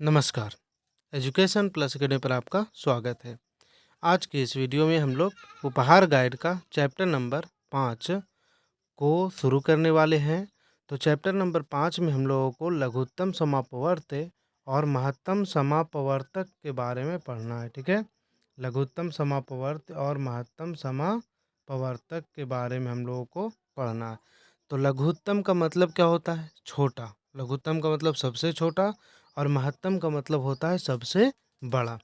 नमस्कार। Education plus academy पर आपका स्वागत है। आज की इस वीडियो में हम लोग उपहार गाइड का चैप्टर नंबर 5 को शुरू करने वाले हैं। तो चैप्टर नंबर 5 में हम लोगों को लघुत्तम समापवर्त और महत्तम समापवर्तक के बारे में पढ़ना है। ठीक है, लघुत्तम समापवर्त और महत्तम समापवर्तक के बारे में हम लोगों को पढ़ना है। तो लघुत्तम का मतलब क्या होता है? छोटा। लघुत्तम का मतलब सबसे छोटा और महत्तम का मतलब होता है सबसे बड़ा।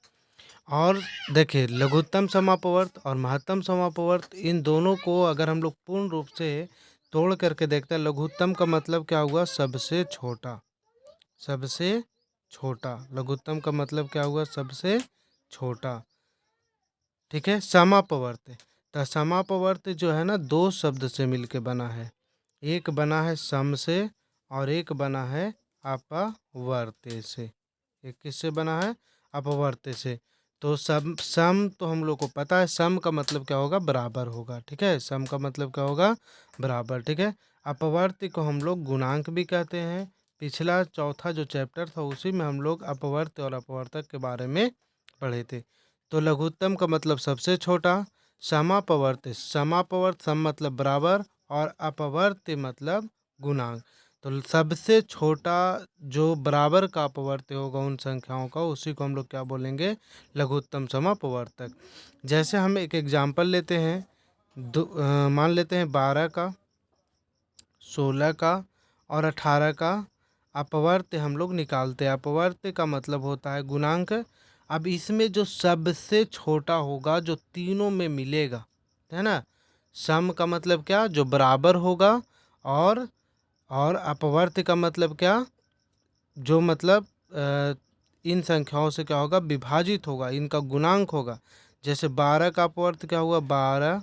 और देखिए, लघुत्तम समापवर्त और महत्तम समापवर्त इन दोनों को अगर हम लोग पूर्ण रूप से तोड़ करके देखते हैं, लघुत्तम का मतलब क्या हुआ? सबसे छोटा। सबसे छोटा। लघुत्तम का मतलब क्या हुआ? सबसे छोटा। ठीक है। समापवर्त, तो समापवर्त जो है ना, दो शब्द से मिलके बना है। एक बना है सम से और एक बना है अपवर्त्य से। एक किससे बना है? अपवर्त्य से। तो सम तो हम लोग को पता है, सम का मतलब क्या होगा? बराबर होगा। ठीक है, सम का मतलब क्या होगा? बराबर। ठीक है। अपवर्त्य को हम लोग गुणांक भी कहते हैं। पिछला चौथा जो चैप्टर था उसी में हम लोग अपवर्त्य और अपवर्तक के बारे में पढ़े थे। तो लघुत्तम का मतलब सबसे छोटा, समापवर्त्य, समापवर्त सम मतलब बराबर और अपवर्त्य मतलब गुणांक। तो सबसे छोटा जो बराबर का अपवर्त्य होगा उन संख्याओं का, उसी को हम लोग क्या बोलेंगे? लघुत्तम समापवर्तक। जैसे हम एक एग्जाम्पल लेते हैं, मान लेते हैं 12 का, 16 का और 18 का अपवर्त्य हम लोग निकालते हैं। अपवर्त्य का मतलब होता है गुणांक। अब इसमें जो सबसे छोटा होगा, जो तीनों में मिलेगा, है ना, सम का मतलब क्या? जो बराबर होगा। और अपवर्त्य का मतलब क्या? जो मतलब इन संख्याओं से क्या होगा? विभाजित होगा, इनका गुणांक होगा। जैसे 12 का अपवर्त्य क्या हुआ? 12,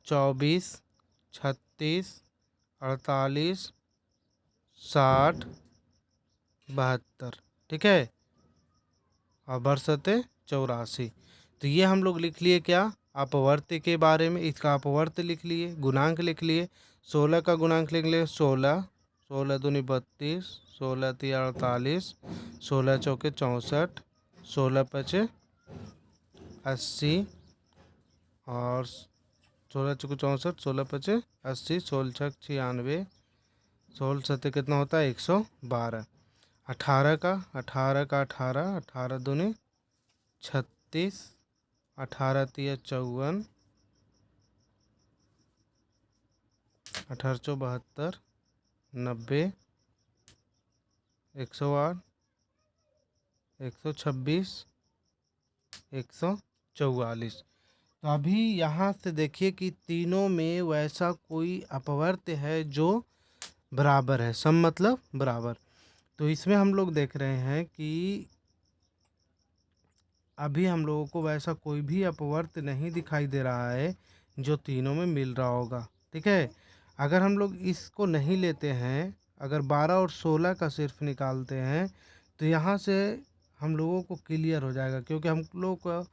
24, 36, 48, 60, 72। ठीक है, और बरसते 84। तो ये हम लोग लिख लिए क्या? अपवर्त्य के बारे में। इसका अपवर्त्य लिख लिए, गुणांक लिख लिए। 16 का गुणांक लिख लिए 16, 16 दूनी 32, 16 ती 48, 16 चौके 64, 16 पचे 80 और 16 चौके 64, 16 पचे 80, 16 छक 96, 16 सत्ते कितना होता है? 112। 18 का, 18, 18 दूनी 36, 18 तिया 54, 1872, 90, 108, 126, 144। तो अभी यहाँ से देखिए कि तीनों में वैसा कोई अपवर्त्य है जो बराबर है। सम मतलब बराबर। तो इसमें हम लोग देख रहे हैं कि अभी हम लोगों को वैसा कोई भी अपवर्त्य नहीं दिखाई दे रहा है जो तीनों में मिल रहा होगा। ठीक है। अगर हम लोग इसको नहीं लेते हैं, अगर 12 और 16 का सिर्फ निकालते हैं, तो यहाँ से हम लोगों को क्लियर हो जाएगा, क्योंकि हम लोग को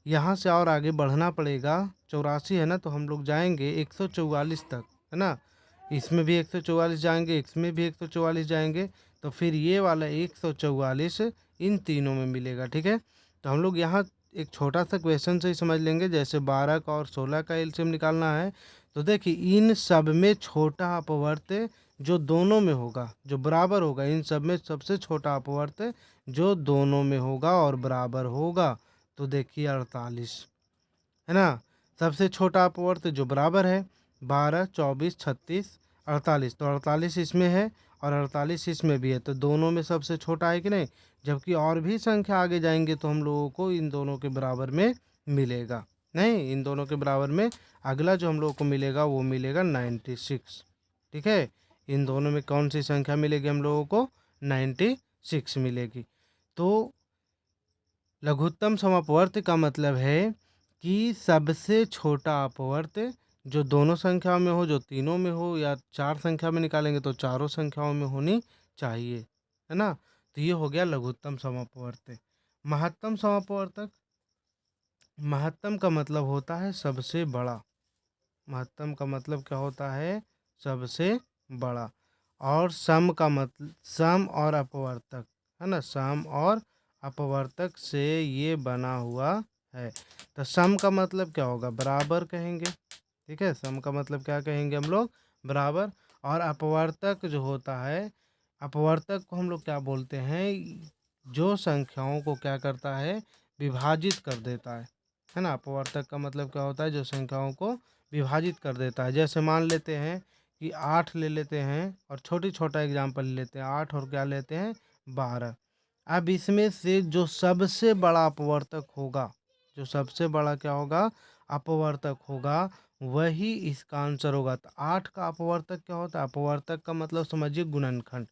यहाँ से और आगे बढ़ना पड़ेगा। 84 है ना, तो हम लोग जाएंगे 144 तक, है ना। इसमें भी 144 जाएंगे, इसमें भी 144 जाएंगे, तो फिर ये वाला 144 इन तीनों में मिलेगा। ठीक है। तो हम लोग यहाँ एक छोटा सा क्वेश्चन से ही समझ लेंगे। जैसे 12 का और 16 का एलसीएम निकालना है, तो देखिए इन सब में छोटा अपवर्त्य जो दोनों में होगा, जो बराबर होगा, इन सब में सबसे छोटा अपवर्त्य जो दोनों में होगा और बराबर होगा, तो देखिए 48, है ना। सबसे छोटा अपवर्त्य जो बराबर है 12, 24, 36, 48, तो 48 इसमें है और 48 इसमें भी है, तो दोनों में सबसे छोटा है कि नहीं। जबकि और भी संख्या आगे जाएंगे तो हम लोगों को इन दोनों के बराबर में मिलेगा नहीं, इन दोनों के बराबर में अगला जो हम लोगों को मिलेगा वो मिलेगा 96। ठीक है, इन दोनों में कौन सी संख्या मिलेगी हम लोगों को? 96 मिलेगी। तो लघुत्तम समापवर्त्य का मतलब है कि सबसे छोटा अपवर्त्य जो दोनों संख्याओं में हो, जो तीनों में हो, या चार संख्या में निकालेंगे तो चारों संख्याओं में होनी चाहिए, है ना। तो ये हो गया लघुत्तम समापवर्त्य। महत्तम समापवर्तक, महत्तम का मतलब होता है सबसे बड़ा। महत्तम का मतलब क्या होता है? सबसे बड़ा। और सम का मतलब, सम और अपवर्तक, है ना, सम और अपवर्तक से ये बना हुआ है। तो सम का मतलब क्या होगा, बराबर कहेंगे। ठीक है, सम का मतलब क्या कहेंगे हम लोग, बराबर। और अपवर्तक जो होता है, अपवर्तक को हम लोग क्या बोलते हैं, जो संख्याओं को क्या करता है, विभाजित कर देता है ना। अपवर्तक का मतलब क्या होता है, जो संख्याओं को विभाजित कर देता है। जैसे मान लेते हैं कि 8 ले लेते हैं, और छोटी छोटा एग्जाम्पल ले लेते हैं, 8 और क्या लेते हैं, 12। अब इसमें से जो सबसे बड़ा अपवर्तक होगा, जो सबसे बड़ा क्या होगा, अपवर्तक होगा, वही इसका आंसर होगा। तो 8 का अपवर्तक क्या होता है, अपवर्तक का मतलब समझिए गुणनखंड।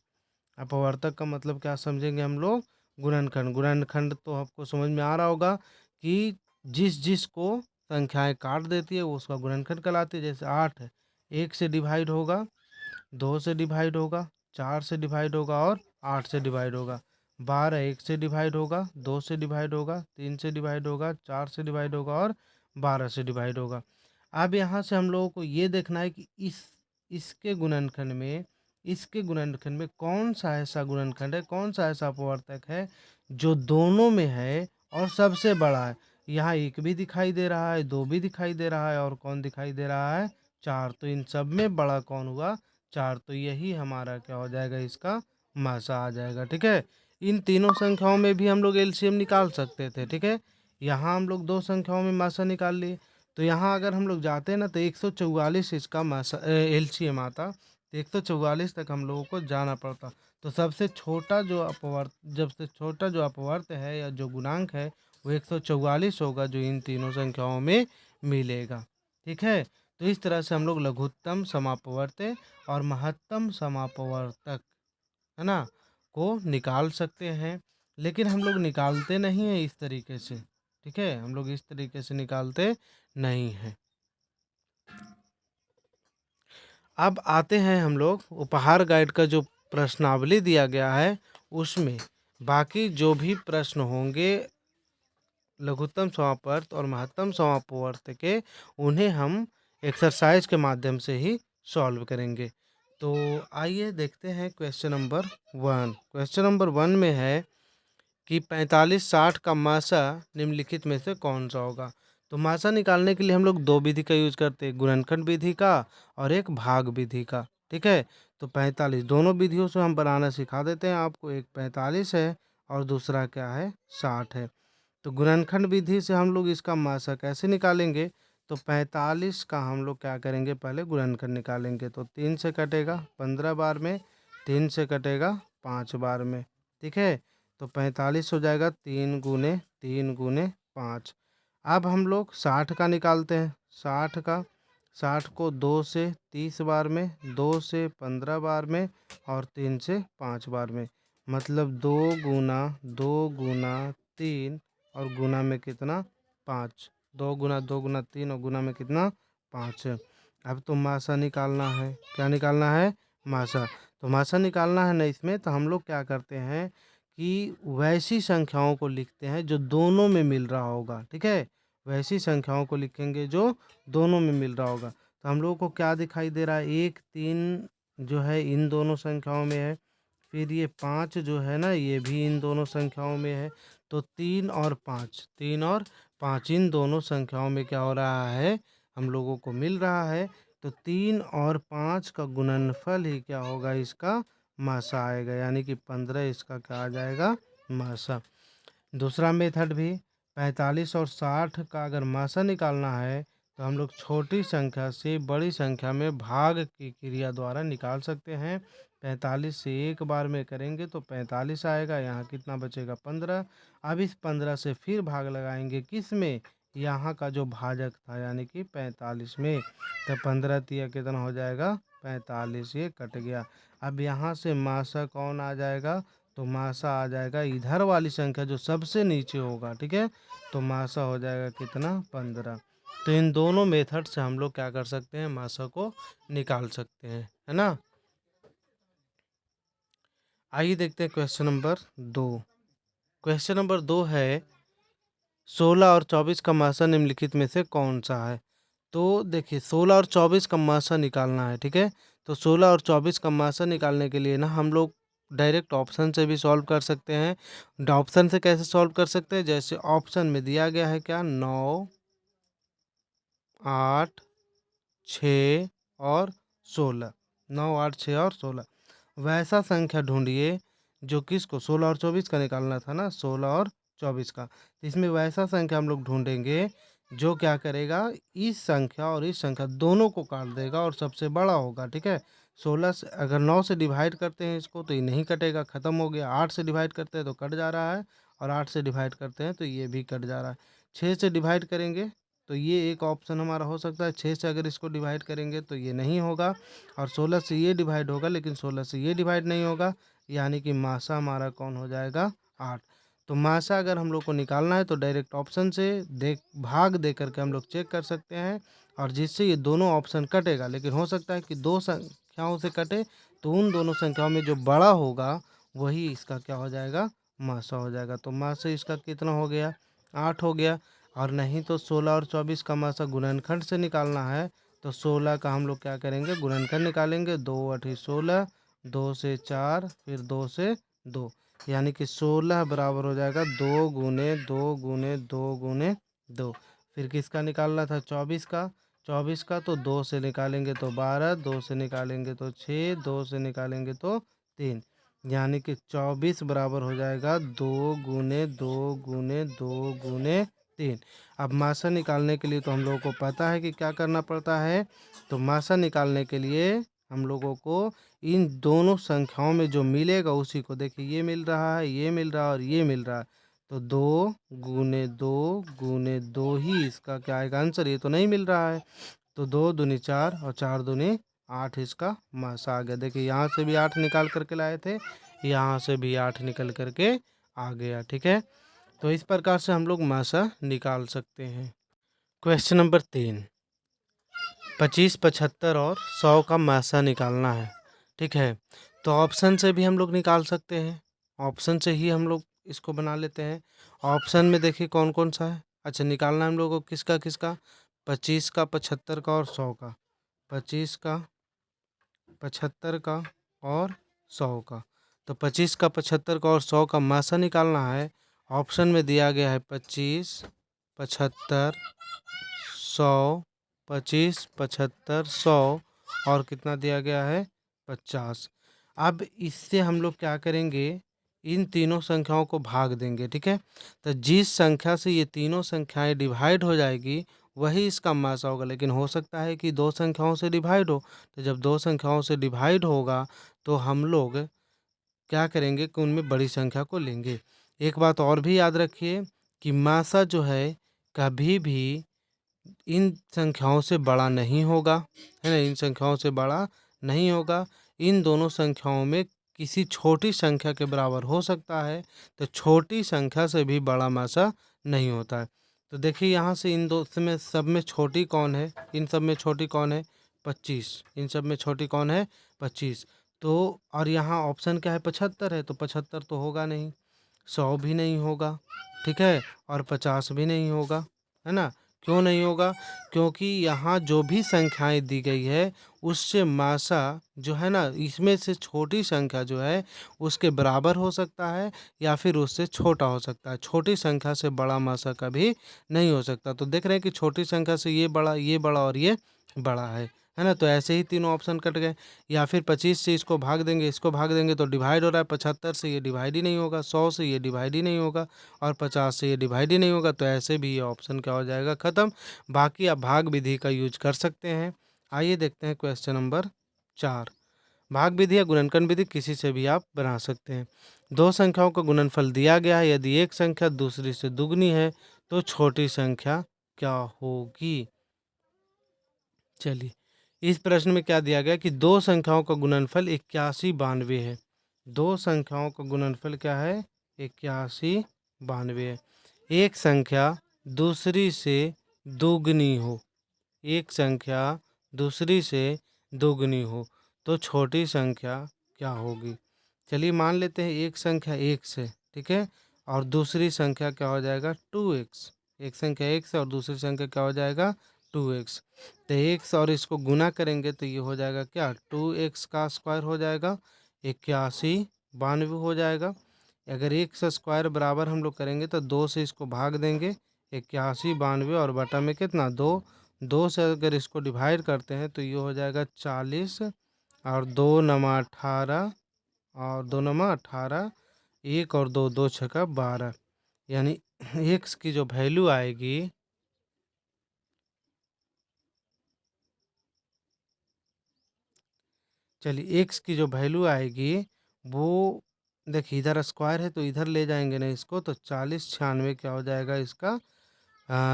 अपवर्तक का मतलब क्या समझेंगे हम लोग, गुणनखंड। गुणनखंड तो आपको समझ में आ रहा होगा कि जिस जिस को संख्याएं काट देती है वो उसका गुणनखंड कहलाती है। जैसे 8 है, 1 से डिवाइड होगा, 2 से डिवाइड होगा, 4 से डिवाइड होगा और 8 से डिवाइड होगा। 12 1 से डिवाइड होगा, 2 से डिवाइड होगा, 3 से डिवाइड होगा, 4 से डिवाइड होगा और 12 से डिवाइड होगा। अब यहाँ से हम लोगों को ये देखना है कि इसके गुणनखंड में, इसके गुणनखंड में कौन सा ऐसा गुणनखंड है, कौन सा ऐसा अपवर्तक है जो दोनों में है और सबसे बड़ा है। यहाँ 1 भी दिखाई दे रहा है, 2 भी दिखाई दे रहा है, और कौन दिखाई दे रहा है, 4। तो इन सब में बड़ा कौन हुआ, 4। तो यही हमारा क्या हो जाएगा, इसका मासा आ जाएगा। ठीक है, इन तीनों संख्याओं में भी हम लोग एलसीएम निकाल सकते थे। ठीक है, यहाँ हम लोग 2 संख्याओं में मासा निकाल लिए। तो यहाँ अगर हम लोग जाते हैं ना, तो 144 इसका मासा एलसीएम आता। तो 144 तक हम लोगों को जाना पड़ता। तो सबसे छोटा जो अपवर्त, जब से छोटा जो अपवर्त है या जो गुणांक है, वो 144 होगा, जो इन तीनों संख्याओं में मिलेगा। ठीक है, तो इस तरह से हम लोग लघुत्तम समापवर्त और महत्तम समापवर्तक, है ना, को निकाल सकते हैं। लेकिन हम लोग निकालते नहीं हैं इस तरीके से। ठीक है, हम लोग इस तरीके से निकालते नहीं हैं। अब आते हैं हम लोग उपहार गाइड का जो प्रश्नावली दिया गया है, उसमें बाकी जो भी प्रश्न होंगे लघुत्तम समापवर्त और महत्तम समापवर्त के, उन्हें हम एक्सरसाइज के माध्यम से ही सॉल्व करेंगे। तो आइए देखते हैं क्वेश्चन नंबर 1। क्वेश्चन नंबर 1 में है कि 45 60 का मासा निम्नलिखित में से कौन सा होगा। तो मासा निकालने के लिए हम लोग 2 विधि का यूज करते हैं, गुणनखंड विधि का और एक भाग विधि का। ठीक है, तो 45 दोनों विधियों से हम बनाना सिखा देते हैं आपको। एक 45 है और दूसरा क्या है, 60 है। तो गुणनखंड विधि से हम लोग इसका मासा कैसे निकालेंगे, तो 45 का हम लोग क्या करेंगे, पहले गुणनखंड निकालेंगे। तो 3 से कटेगा 15 बार में, 3 से कटेगा 5 बार में। ठीक है, तो 45 हो जाएगा 3 गुने 3 गुने 5। अब हम लोग 60 का निकालते हैं। 60 का, 60 को 2 से 30 बार में, 2 से 15 बार में और 3 से 5 बार में। मतलब 2 गुना 3 और गुना में कितना, 5। 2 गुना 3 और गुना में कितना, 5। अब तो मासा निकालना है। क्या निकालना है, मासा। तो मासा निकालना है ना इसमें, तो हम लोग क्या करते हैं कि वैसी संख्याओं को लिखते हैं जो दोनों में मिल रहा होगा। ठीक है, वैसी संख्याओं को लिखेंगे जो दोनों में मिल रहा होगा। तो हम लोगों को क्या दिखाई दे रहा है, 1 3 जो है इन दोनों संख्याओं में है। फिर ये 5 जो है ना, ये भी इन दोनों संख्याओं में है। तो 3 और 5, 3 और 5 इन दोनों संख्याओं में क्या हो रहा है, हम लोगों को मिल रहा है। तो 3 और 5 का गुणनफल ही क्या होगा, इसका मासा आएगा। यानी कि 15 इसका क्या आ जाएगा, मासा। दूसरा मेथड भी, 45 और 60 का अगर मासा निकालना है, तो हम लोग छोटी संख्या से बड़ी संख्या में भाग की क्रिया द्वारा निकाल सकते हैं। 45 से एक बार में करेंगे तो 45 आएगा, यहाँ कितना बचेगा, 15। अब इस 15 से फिर भाग लगाएंगे किस में, यहाँ का जो भाजक था यानी कि 45 में। तो 15 तिया कितना हो जाएगा, 45, ये कट गया। अब यहाँ से मासा कौन आ जाएगा, तो मासा आ जाएगा इधर वाली संख्या जो सबसे नीचे होगा। ठीक है, तो मासा हो जाएगा कितना, 15। तो इन दोनों मेथड से हम लोग क्या कर सकते हैं, मासा को निकाल सकते हैं, है ना। आइए देखते हैं क्वेश्चन नंबर 2। क्वेश्चन नंबर 2 है 16 और 24 का मासा निम्नलिखित में से कौन सा है। तो देखिए 16 और 24 का मासा निकालना है। ठीक है, तो 16 और 24 का मासा निकालने के लिए ना हम लोग डायरेक्ट ऑप्शन से भी सॉल्व कर सकते हैं। ऑप्शन से कैसे सॉल्व कर सकते हैं, जैसे ऑप्शन में दिया गया है क्या 9, 8, 6 और 16, 9, 8, 6 और 16 वैसा संख्या ढूंढिए जो किसको 16 और 24 का निकालना था ना, 16 और 24 का। तो इसमें वैसा संख्या हम लोग ढूंढेंगे जो क्या करेगा, इस संख्या और इस संख्या दोनों को काट देगा और सबसे बड़ा होगा। ठीक है, 16 से अगर 9 से डिवाइड करते हैं इसको तो ये नहीं कटेगा, ख़त्म हो गया। 8 से डिवाइड करते हैं तो कट जा रहा है, और 8 से डिवाइड करते हैं तो ये भी कट जा रहा है। 6 से डिवाइड करेंगे तो ये एक ऑप्शन हमारा हो सकता है। 6 से अगर इसको डिवाइड करेंगे तो ये नहीं होगा, और 16 से ये डिवाइड होगा लेकिन 16 से ये डिवाइड नहीं होगा, यानी कि मासा हमारा कौन हो जाएगा, 8। तो मासा अगर हम लोग को निकालना है तो डायरेक्ट ऑप्शन से भाग दे करके हम लोग चेक कर सकते हैं, और जिससे ये दोनों ऑप्शन कटेगा। लेकिन हो सकता है कि दो संख्याओं से कटे, तो उन दोनों संख्याओं में जो बड़ा होगा वही इसका क्या हो जाएगा, मासा हो जाएगा। तो मासा इसका कितना हो गया, 8 हो गया। और नहीं तो 16 और 24 का मासा गुणनखंड से निकालना है, तो 16 का हम लोग क्या करेंगे, गुणनखंड निकालेंगे। 2 8 16, 2 से 4, फिर 2 से 2, यानी कि 16 बराबर हो जाएगा 2 गुने 2 गुने 2 गुने 2। फिर किसका निकालना था, 24 का। 24 का तो 2 से निकालेंगे तो 12, 2 से निकालेंगे तो 6, 2 से निकालेंगे तो 3, यानी कि 24 बराबर हो जाएगा 2 गुने 2 गुने 2 गुने 3। अब मासा निकालने के लिए तो हम लोगों को पता है कि क्या करना पड़ता है। तो मासा निकालने के लिए हम लोगों को इन दोनों संख्याओं में जो मिलेगा उसी को, देखिए ये मिल रहा है, ये मिल रहा है और ये मिल रहा है, तो 2 गुने 2 गुने 2 ही इसका क्या आएगा आंसर। ये तो नहीं मिल रहा है, तो 2 दूनी 4 और 4 दूनी 8 इसका मासा आ गया। देखिए यहाँ से भी 8 निकाल करके लाए थे, यहाँ से भी 8 निकल करके आ गया। ठीक है, तो इस प्रकार से हम लोग मासा निकाल सकते हैं। क्वेश्चन नंबर 3, 25, 75 और 100 का मासा निकालना है। ठीक है, तो ऑप्शन से भी हम लोग निकाल सकते हैं, ऑप्शन से ही हम लोग इसको बना लेते हैं। ऑप्शन में देखिए कौन कौन सा है। अच्छा, निकालना है हम लोगों को किसका किसका, 25 का, 75 का और 100 का। 25 का, 75 का और 100 का। तो 25 का, 75 का और 100 का मासा निकालना है। ऑप्शन में दिया गया है 25, 75, 100, 25, 75, 100 और कितना दिया गया है, 50। अब इससे हम लोग क्या करेंगे, इन तीनों संख्याओं को भाग देंगे। ठीक है, तो जिस संख्या से ये तीनों संख्याएं डिवाइड हो जाएगी वही इसका मासा होगा। लेकिन हो सकता है कि दो संख्याओं से डिवाइड हो, तो जब दो संख्याओं से डिवाइड होगा तो हम लोग क्या करेंगे कि उनमें बड़ी संख्या को लेंगे। एक बात और भी याद रखिए कि मासा जो है कभी भी इन संख्याओं से बड़ा नहीं होगा, है ना, इन संख्याओं से बड़ा नहीं होगा। इन दोनों संख्याओं में किसी छोटी संख्या के बराबर हो सकता है, तो छोटी संख्या से भी बड़ा मासा नहीं होता है। तो देखिए यहाँ से इन दो में सब में छोटी कौन है, इन सब में छोटी कौन है, 25। इन सब में छोटी कौन है, 25। तो और यहाँ ऑप्शन क्या है, 75 है, तो 75 तो होगा नहीं, 100 भी नहीं होगा। ठीक है, और 50 भी नहीं होगा, है ना। क्यों नहीं होगा, क्योंकि यहाँ जो भी संख्याएं दी गई है उससे मासा जो है ना, इसमें से छोटी संख्या जो है उसके बराबर हो सकता है या फिर उससे छोटा हो सकता है। छोटी संख्या से बड़ा मासा कभी नहीं हो सकता। तो देख रहे हैं कि छोटी संख्या से ये बड़ा, ये बड़ा और ये बड़ा है ना। तो ऐसे ही तीनों ऑप्शन कट गए। या फिर 25 से इसको भाग देंगे, इसको भाग देंगे तो डिवाइड हो रहा है, 75 से ये डिवाइड ही नहीं होगा, 100 से ये डिवाइड ही नहीं होगा और 50 से ये डिवाइड ही नहीं होगा। तो ऐसे भी ये ऑप्शन क्या हो जाएगा, ख़त्म। बाकी आप भाग विधि का यूज कर सकते हैं। आइए देखते हैं क्वेश्चन नंबर 4। भाग विधि या गुणनखंड विधि किसी से भी आप बना सकते हैं। दो संख्याओं का गुणनफल दिया गया है, यदि एक संख्या दूसरी से दुगनी है तो छोटी संख्या क्या होगी। चलिए, इस प्रश्न में क्या दिया गया कि दो संख्याओं का गुणनफल 81 92 है। दो संख्याओं का गुणनफल क्या है, 81 92 है। एक संख्या दूसरी से दोगुनी हो, एक संख्या दूसरी से दोगुनी हो तो छोटी संख्या क्या होगी। चलिए मान लेते हैं एक संख्या एक से, ठीक है, और दूसरी संख्या क्या हो जाएगा, 2x। एक संख्या एक से और दूसरी संख्या क्या हो जाएगा, 2x। तो x और इसको गुना करेंगे तो ये हो जाएगा क्या, 2x का स्क्वायर हो जाएगा 81 92 हो जाएगा। अगर 1 बराबर हम लोग करेंगे तो 2 से इसको भाग देंगे, 81 92 और बटा में कितना 2। 2 से अगर इसको डिवाइड करते हैं तो ये हो जाएगा 40 और 2 नमा 18 और 2 नमा 18, 1 और 2 2 छक्का 12, यानी एक्स की जो वैल्यू आएगी चलिए एक्स की जो वैल्यू आएगी वो देखिए, इधर स्क्वायर है तो इधर ले जाएंगे ना इसको, तो 40 96 क्या हो जाएगा इसका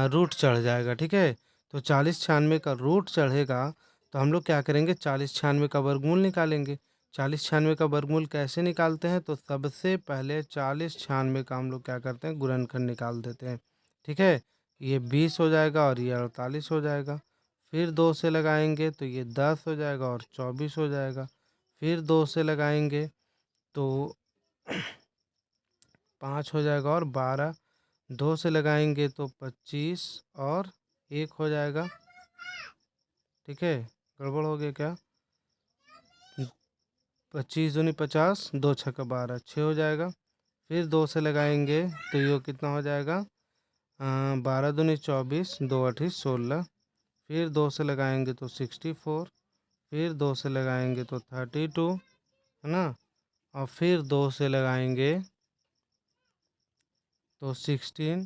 रूट चढ़ जाएगा। ठीक है, तो 40 96 का रूट चढ़ेगा तो हम लोग क्या करेंगे, 40 96 का वर्गमूल निकालेंगे। 40 96 का वर्गमूल कैसे निकालते हैं, तो सबसे पहले 40 96 का हम लोग क्या करते हैं, गुणनखंड निकाल देते हैं। ठीक है, ये 20 हो जाएगा और ये 48 हो जाएगा। फिर 2 से लगाएंगे तो ये 10 हो जाएगा और 24 हो जाएगा। फिर 2 से लगाएंगे तो 5 हो जाएगा और 12। 2 से लगाएंगे तो 25 और 1 हो जाएगा। ठीक है, गड़बड़ हो गया क्या, 25 दूनी 50, 2 छक्का 12, 6 हो जाएगा। फिर 2 से लगाएंगे तो ये कितना हो जाएगा, 12 दूनी 24, 2 अठी 16। फिर 2 से लगाएंगे तो 64। फिर 2 से लगाएंगे तो 32, है ना। और फिर 2 से लगाएंगे तो 16।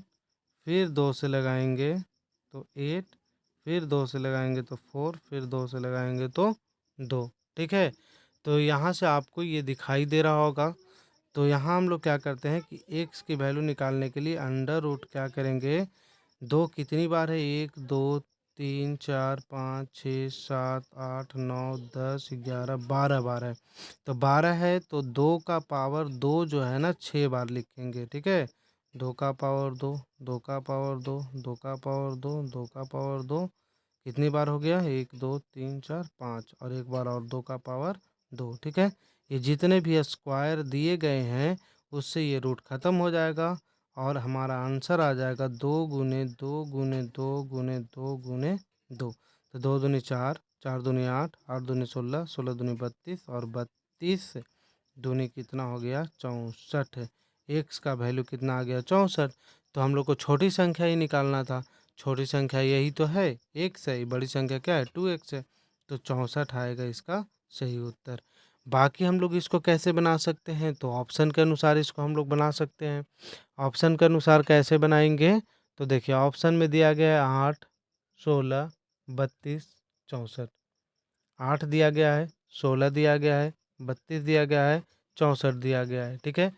फिर 2 से लगाएंगे तो 8। फिर 2 से लगाएंगे तो 4। फिर 2 से लगाएंगे तो 2। ठीक है, तो यहाँ से आपको ये दिखाई दे रहा होगा। तो यहाँ हम लोग क्या करते हैं कि एक्स की वैल्यू निकालने के लिए अंडर रूट क्या करेंगे, 2 कितनी बार है, 1 2 3 4 5 6 7 8 9 10 11 12 बार है। तो 12 है तो 2 का पावर 2 जो है ना 6 बार लिखेंगे। ठीक है, 2 का पावर 2, 2 का पावर 2, 2 का पावर 2, 2 का पावर 2, कितनी बार हो गया, 1 2 3 4 5 और एक बार और 2 का पावर 2। ठीक है, ये जितने भी स्क्वायर दिए गए हैं उससे ये रूट ख़त्म हो जाएगा और हमारा आंसर आ जाएगा 2 × 2 × 2 × 2 × 2। तो 2 दूनी 4, 4 दूनी 8, 8 दूनी 16, 16 दूनी 32 और 32 दूनी कितना हो गया 64। एक्स का वैल्यू कितना आ गया 64। तो हम लोग को छोटी संख्या ही निकालना था। छोटी संख्या यही तो है, एक्स है। बड़ी संख्या क्या है, 2x है। तो 64 आएगा इसका सही उत्तर। बाकी हम लोग इसको कैसे बना सकते हैं, तो ऑप्शन के अनुसार इसको हम लोग बना सकते हैं। ऑप्शन के अनुसार कैसे बनाएंगे, तो देखिए ऑप्शन में दिया गया है 8 16 32 64। 8 दिया गया है, 16 दिया गया है, 32 दिया गया है, 64 दिया गया है। ठीक है,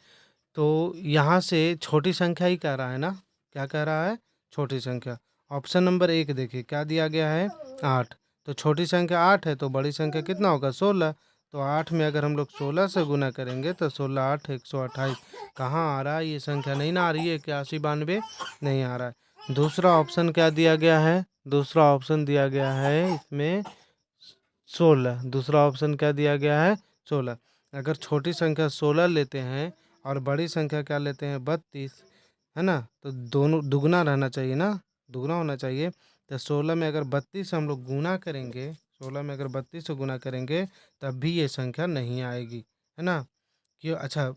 तो यहाँ से छोटी संख्या ही कह रहा है ना, क्या कह रहा है, छोटी संख्या। ऑप्शन नंबर 1 देखिए क्या दिया गया है, 8। तो छोटी संख्या 8 है तो बड़ी संख्या कितना होगा 16। तो 8 में अगर हम लोग 16 से गुना करेंगे तो 16 8 128। कहाँ आ रहा है ये संख्या, नहीं ना आ रही है, 81 92 नहीं आ रहा है। दूसरा ऑप्शन क्या दिया गया है, दूसरा ऑप्शन दिया गया है इसमें 16। दूसरा ऑप्शन क्या दिया गया है 16। अगर छोटी संख्या 16 लेते हैं और बड़ी संख्या क्या लेते हैं 32, है ना, तो दोनों दुगना रहना चाहिए ना, दुगना होना चाहिए। तो 16 में अगर 32 हम लोग गुना करेंगे, 16 में अगर 32 से गुना करेंगे तब भी ये संख्या नहीं आएगी, है ना। क्यों, अच्छा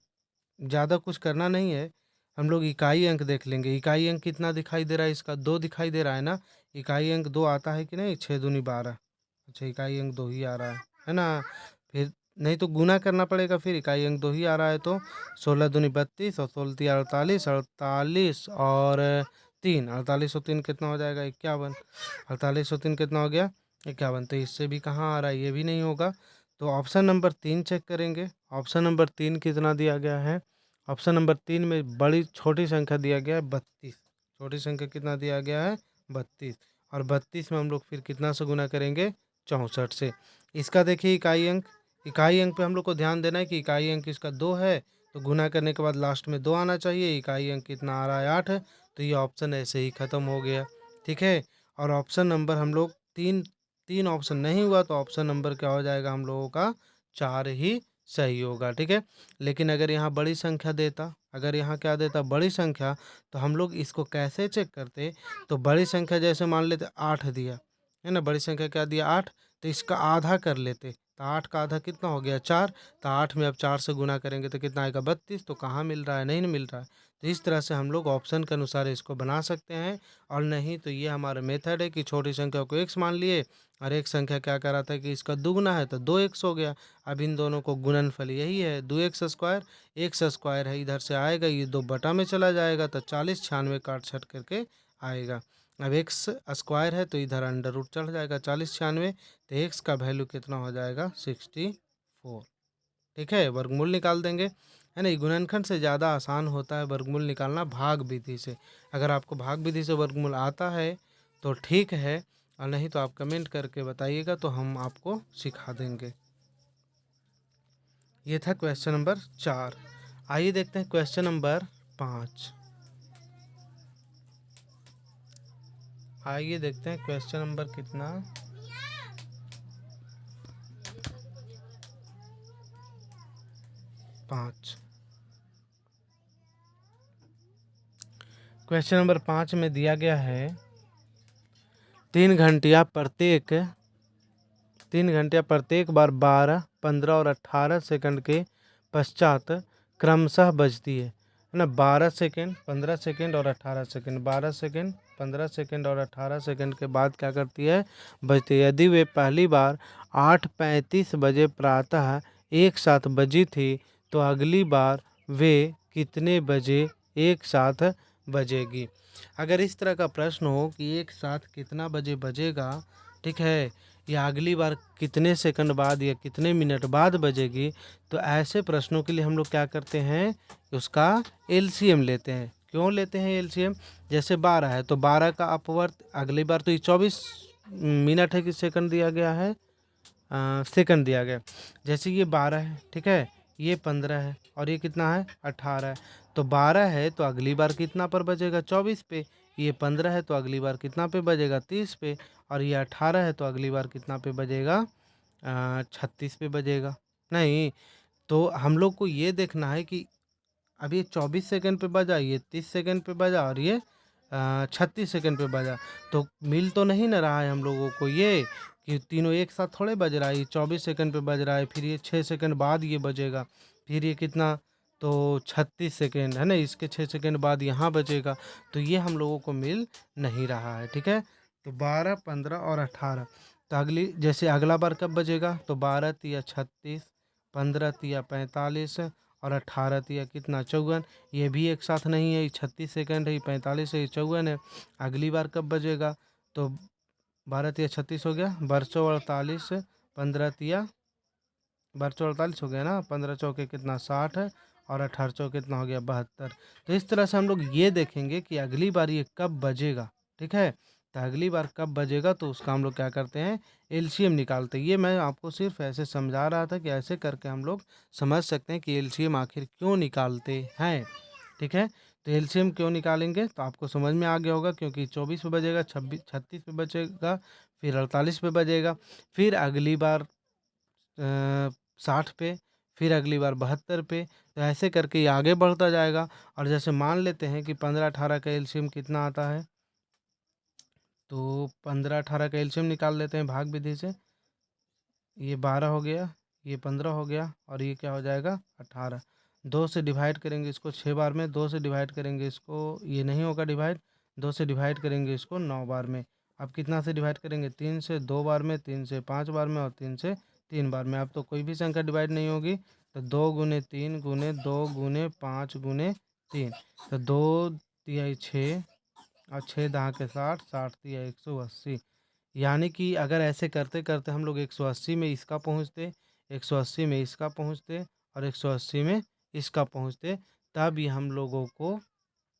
ज़्यादा कुछ करना नहीं है, हम लोग इकाई अंक देख लेंगे। इकाई अंक कितना दिखाई दे रहा है इसका, 2 दिखाई दे रहा है ना। इकाई अंक 2 आता है कि नहीं, 6 दूनी 12। अच्छा इकाई अंक 2 ही आ रहा है ना। फिर नहीं तो गुना करना पड़ेगा, फिर इकाई अंक 2 ही आ रहा है तो 16 दूनी 32 और 16 तीन 48, 48 और 3, 48 और 3 कितना हो जाएगा 51। 48 और 3 कितना हो गया 51। तो इससे भी कहाँ आ रहा है, ये भी नहीं होगा। तो ऑप्शन नंबर 3 चेक करेंगे। ऑप्शन नंबर 3 कितना दिया गया है, ऑप्शन नंबर 3 में बड़ी छोटी संख्या दिया गया है 32। छोटी संख्या कितना दिया गया है 32, और 32 में हम लोग फिर कितना से गुना करेंगे 64 से। इसका देखिए इकाई अंक, इकाई अंक पे हम लोग को ध्यान देना है कि इकाई अंक इसका 2 है तो गुना करने के बाद लास्ट में 2 आना चाहिए। इकाई अंक कितना आ रहा है 8 है, तो ये ऑप्शन ऐसे ही ख़त्म हो गया। ठीक है, और ऑप्शन नंबर हम लोग तीन, तीन ऑप्शन नहीं हुआ तो ऑप्शन नंबर क्या हो जाएगा हम लोगों का 4 ही सही होगा। ठीक है, लेकिन अगर यहाँ बड़ी संख्या देता, अगर यहाँ क्या देता बड़ी संख्या, तो हम लोग इसको कैसे चेक करते, तो बड़ी संख्या जैसे मान लेते 8 दिया है ना, बड़ी संख्या क्या दिया 8, तो इसका आधा कर लेते। तो 8 का आधा कितना हो गया 4। तो 8 में अब 4 से गुना करेंगे तो कितना आएगा 32। तो कहाँ मिल रहा है, नहीं मिल रहा है। तो इस तरह से हम लोग ऑप्शन के अनुसार इसको बना सकते हैं। और नहीं तो ये हमारा मेथड है कि छोटी संख्या को x मान लिए और एक संख्या क्या करा था कि इसका दुगुना है तो 2x हो गया। अब इन दोनों को गुणनफल यही है 2x स्क्वायर, एक्स स्क्वायर है इधर से आएगा, ये 2 बटा में चला जाएगा तो 40 96 काट छट करके आएगा। अब एक्स स्क्वायर है तो इधर अंडर रूट चढ़ जाएगा 40 96, तो एक्स का वैल्यू कितना हो जाएगा 64। ठीक है, वर्गमूल निकाल देंगे, है ना। गुणनखंड से ज़्यादा आसान होता है वर्गमूल निकालना भाग विधि से। अगर आपको भाग विधि से वर्गमूल आता है तो ठीक है, और नहीं तो आप कमेंट करके बताइएगा तो हम आपको सिखा देंगे। ये था क्वेश्चन नंबर 4। आइए देखते हैं क्वेश्चन नंबर 5। आइए देखते हैं क्वेश्चन नंबर कितना, 5। क्वेश्चन नंबर 5 में दिया गया है 3 घंटियाँ प्रत्येक बार 12, 15 और 18 सेकंड के पश्चात क्रमशः बजती है ना। 12 सेकंड, 15 सेकंड और 18 सेकंड, 12 सेकंड, 15 सेकंड और 18 सेकंड के बाद क्या करती है, बजती है। यदि वे पहली बार 8:35 बजे प्रातः एक साथ बजी थी तो अगली बार वे कितने बजे एक साथ बजेगी। अगर इस तरह का प्रश्न हो कि एक साथ कितना बजे बजेगा, ठीक है, या अगली बार कितने सेकंड बाद या कितने मिनट बाद बजेगी, तो ऐसे प्रश्नों के लिए हम लोग क्या करते हैं, उसका एलसीएम लेते हैं। क्यों लेते हैं एलसीएम? जैसे 12 है तो 12 का अपवर्त अगली बार तो ये 24 मिनट है कि सेकंड दिया गया है, सेकंड दिया गया। जैसे ये 12 है, ठीक है, ये 15 है और ये कितना है 18 है। तो 12 है तो अगली बार कितना पर बजेगा 24 पे। ये 15 है तो अगली बार कितना पे बजेगा 30 पे। और ये 18 है तो अगली बार कितना पे बजेगा 36 पे बजेगा। नहीं, तो हम लोग को ये देखना है कि अब ये 24 सेकंड पे बजा, ये 30 सेकंड पे बजा और ये 36 सेकंड पे बजा। तो मिल तो नहीं ना रहा है हम लोगों को ये कि तीनों एक साथ थोड़े बज रहा है। ये 24 सेकंड पे बज रहा है, फिर ये 6 सेकंड बाद ये बजेगा, फिर ये कितना, तो 36 सेकंड है ना, इसके 6 सेकंड बाद यहाँ बजेगा। तो ये हम लोगों को मिल नहीं रहा है। ठीक है, तो 12, 15 और 18। तो अगली जैसे अगला बार कब बजेगा, तो 12 तिया 36, 15 तिया 45 और 18 तिया कितना 54। ये भी एक साथ नहीं है, ये 36 सेकंड है, ये 45 है, ये 54 है। अगली बार कब बजेगा, तो 12 तिया 36 हो गया, बरसों 48, 15 तिया बरसों 48 हो गया ना, 15 चौके कितना 60 है और 18 चौके कितना हो गया 72। तो इस तरह से हम लोग ये देखेंगे कि अगली बार ये कब बजेगा। ठीक है, तो अगली बार कब बजेगा तो उसका हम लोग क्या करते हैं, एलसीएम निकालते हैं। ये मैं आपको सिर्फ ऐसे समझा रहा था कि ऐसे करके हम लोग समझ सकते हैं कि एलसीएम आखिर क्यों निकालते हैं। ठीक है, तो एलसीएम क्यों निकालेंगे तो आपको समझ में आ गया होगा, क्योंकि 24 पे बजेगा, 26 36 पे बजेगा, फिर 48 पे बजेगा, फिर अगली बार 60 पे, फिर अगली बार 72 पे। तो ऐसे करके ये आगे बढ़ता जाएगा। और जैसे मान लेते हैं कि 15 18 का एलसीएम कितना आता है, तो 15 18 का एलसीएम निकाल लेते हैं भाग विधि से। ये 12 हो गया, ये 15 हो गया और ये क्या हो जाएगा 18। 2 से डिवाइड करेंगे इसको 6 बार में, 2 से डिवाइड करेंगे इसको, ये नहीं होगा डिवाइड, 2 से डिवाइड करेंगे इसको 9 बार में। अब कितना से डिवाइड करेंगे, 3 से 2 बार में, 3 से 5 बार में और 3 से 3 बार में। अब तो कोई भी संख्या डिवाइड नहीं होगी, तो 2 गुने 3 गुने 2 गुने 5 गुने 3, तो 2 तिहाई 6 और 6 दहा के 60, 60 तिया 180। यानी कि अगर ऐसे करते करते हम लोग 180 में इसका पहुँचते, 180 में इसका पहुँचते और 180 में इसका पहुँचते, तब ये हम लोगों को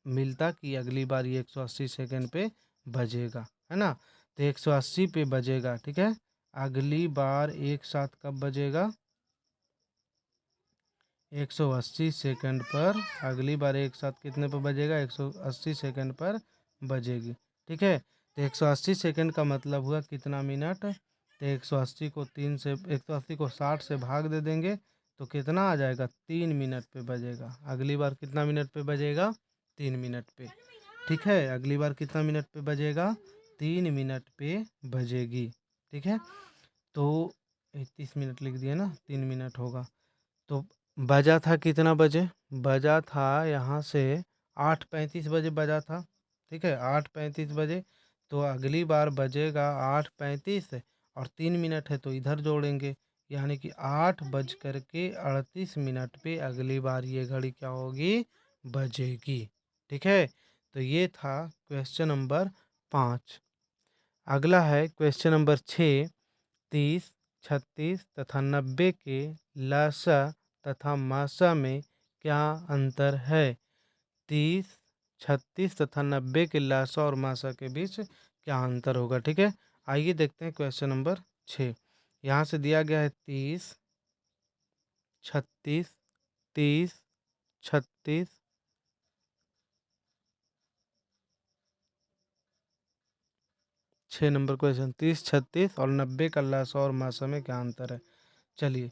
मिलता कि अगली बार ये 180 सेकंड पे बजेगा, है ना। तो 180 पे बजेगा, ठीक है। अगली बार एक साथ कब बजेगा, 180 सेकंड पर अगली बार एक साथ कितने पर बजेगा, 180 सेकंड पर बजेगी। ठीक है, तो 180 सेकंड का मतलब हुआ कितना मिनट, तो 180 को 3 से 180 को 60 से भाग दे देंगे तो कितना आ जाएगा 3 मिनट पे बजेगा। अगली बार कितना मिनट पे बजेगा, 3 मिनट पे। ठीक है, अगली बार कितना मिनट पे बजेगा, 3 मिनट पे बजेगी। ठीक है, तो 30 मिनट लिख दिए ना, 3 मिनट होगा। तो बजा था कितना बजे? बजा था यहाँ से 8:35 बजे बजा था, ठीक है, 8:35 बजे। तो अगली बार बजेगा 8:35 और 3 मिनट है तो इधर जोड़ेंगे, यानी कि 8:38 पे अगली बार ये घड़ी क्या होगी? बजेगी। ठीक है, तो ये था क्वेश्चन नंबर 5। अगला है क्वेश्चन नंबर 6। 30, 36 तथा 90 के लसा तथा मासा में क्या अंतर है? 30, 36 तथा 90 के लसा और मासा के बीच क्या अंतर होगा? ठीक है, आइए देखते हैं क्वेश्चन नंबर 6। यहाँ से दिया गया है 30, 36, 30, 36, 6 नंबर क्वेश्चन। 30, 36 और 90 का लसा और मासा में क्या अंतर है? चलिए,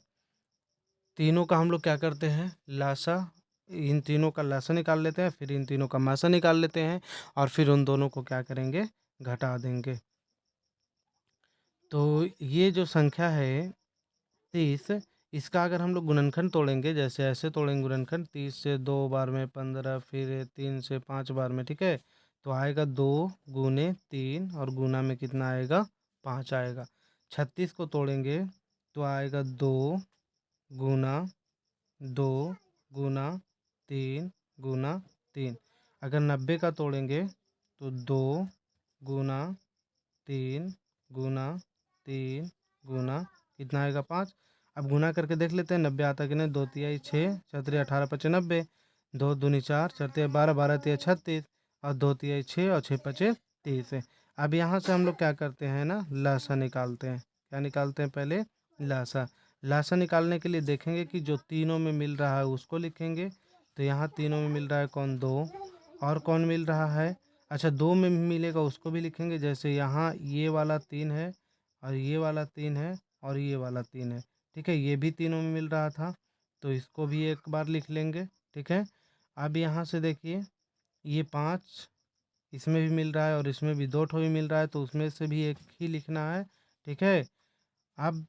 तीनों का हम लोग क्या करते हैं? लासा, इन तीनों का लासा निकाल लेते हैं, फिर इन तीनों का मासा निकाल लेते हैं और फिर उन दोनों को क्या करेंगे? घटा देंगे। तो ये जो संख्या है 30, इसका अगर हम लोग गुणनखंड तोड़ेंगे, जैसे ऐसे तोड़ेंगे गुणनखंड, 30 से 2 बार में 15, फिर 3 से 5 बार में, ठीक है, तो आएगा 2 गुने 3 और गुना में कितना आएगा? 5 आएगा। 36 को तोड़ेंगे तो आएगा 2 गुना 2 गुना 3 गुना 3। अगर 90 का तोड़ेंगे तो 2 गुना 3 गुना 3 गुना कितना आएगा? 5। अब गुना करके देख लेते हैं 90 आता कि नहीं। 2 तिहाई 6, 6 तिहाई 18, 5 90, 2 दूनी 4, 4 तिहाई 12, 12 तिहाई 36 और 2 तिहाई 6 और 6 पचे 30 है। अब यहाँ से हम लोग क्या करते हैं ना, लासा निकालते हैं। क्या निकालते हैं? पहले लासा। लासा निकालने के लिए देखेंगे कि जो तीनों में मिल रहा है उसको लिखेंगे। तो यहाँ तीनों में मिल रहा है कौन? 2। और कौन मिल रहा है? अच्छा, 2 में भी मिलेगा उसको भी लिखेंगे। जैसे यहाँ ये वाला 3 है और ये वाला 3 है और ये वाला 3 है, ठीक है, ये भी तीनों में मिल रहा था तो इसको भी एक बार लिख लेंगे। ठीक है, अब यहाँ से देखिए, ये 5 इसमें भी मिल रहा है और इसमें भी 2 ठो भी मिल रहा है तो उसमें से भी एक ही लिखना है। ठीक है, अब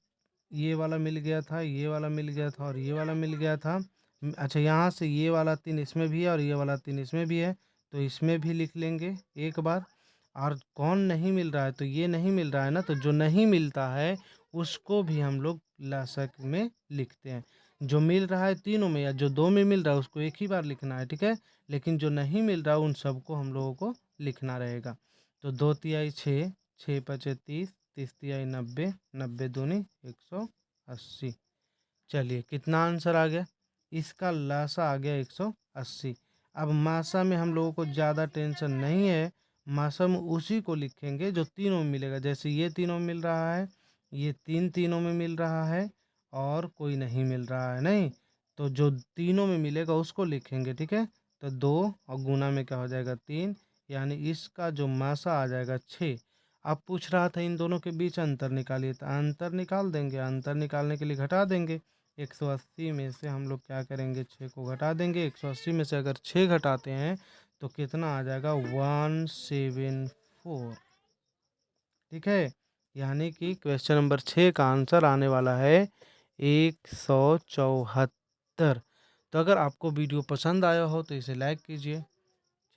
ये वाला मिल गया था, ये वाला मिल गया था और ये वाला मिल गया था। अच्छा, यहाँ से ये वाला 3 इसमें भी है और ये वाला 3 इसमें भी है तो इसमें भी लिख लेंगे एक बार। और कौन नहीं मिल रहा है? तो ये नहीं मिल रहा है ना, तो जो नहीं मिलता है उसको भी हम लोग लासक में लिखते हैं। जो मिल रहा है तीनों में या जो 2 में मिल रहा है उसको एक ही बार लिखना है, ठीक है, लेकिन जो नहीं मिल रहा उन सबको हम लोगों को लिखना रहेगा। तो 2 तिहाई 6, 6 पचे 30, 30 तिहाई 90, 90 दूनी 180। चलिए, कितना आंसर आ गया? इसका लासा आ गया 180। अब मासा में हम लोगों को ज़्यादा टेंशन नहीं है। मासा में उसी को लिखेंगे जो तीनों में मिलेगा। जैसे ये तीनों में मिल रहा है, ये तीनों में मिल रहा है और कोई नहीं मिल रहा है, नहीं, तो जो तीनों में मिलेगा उसको लिखेंगे। ठीक है, तो 2 और गुना में क्या हो जाएगा? 3, यानी इसका जो मासा आ जाएगा 6। अब पूछ रहा था इन दोनों के बीच अंतर निकालिए, तो अंतर निकाल देंगे। अंतर निकालने के लिए घटा देंगे। 180 में से हम लोग क्या करेंगे? 6 को घटा देंगे। 180 में से अगर 6 घटाते हैं तो कितना आ जाएगा? 174। ठीक है, यानी कि क्वेश्चन नंबर 6 का आंसर आने वाला है 174। तो अगर आपको वीडियो पसंद आया हो तो इसे लाइक कीजिए,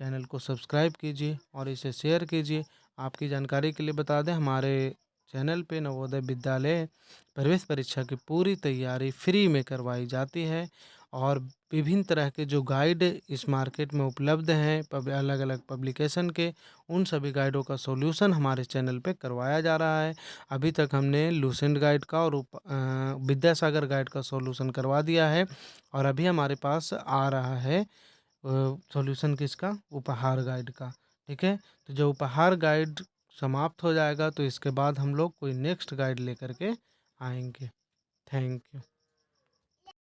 चैनल को सब्सक्राइब कीजिए और इसे शेयर कीजिए। आपकी जानकारी के लिए बता दें, हमारे चैनल पे नवोदय विद्यालय प्रवेश परीक्षा की पूरी तैयारी फ्री में करवाई जाती है और विभिन्न तरह के जो गाइड इस मार्केट में उपलब्ध हैं अलग अलग पब्लिकेशन के, उन सभी गाइडों का सॉल्यूशन हमारे चैनल पे करवाया जा रहा है। अभी तक हमने लूसेंट गाइड का और विद्यासागर गाइड का सॉल्यूशन करवा दिया है और अभी हमारे पास आ रहा है सॉल्यूशन किसका? उपहार गाइड का। ठीक है, तो जब उपहार गाइड समाप्त हो जाएगा तो इसके बाद हम लोग कोई नेक्स्ट गाइड लेकर के आएंगे। Thank you.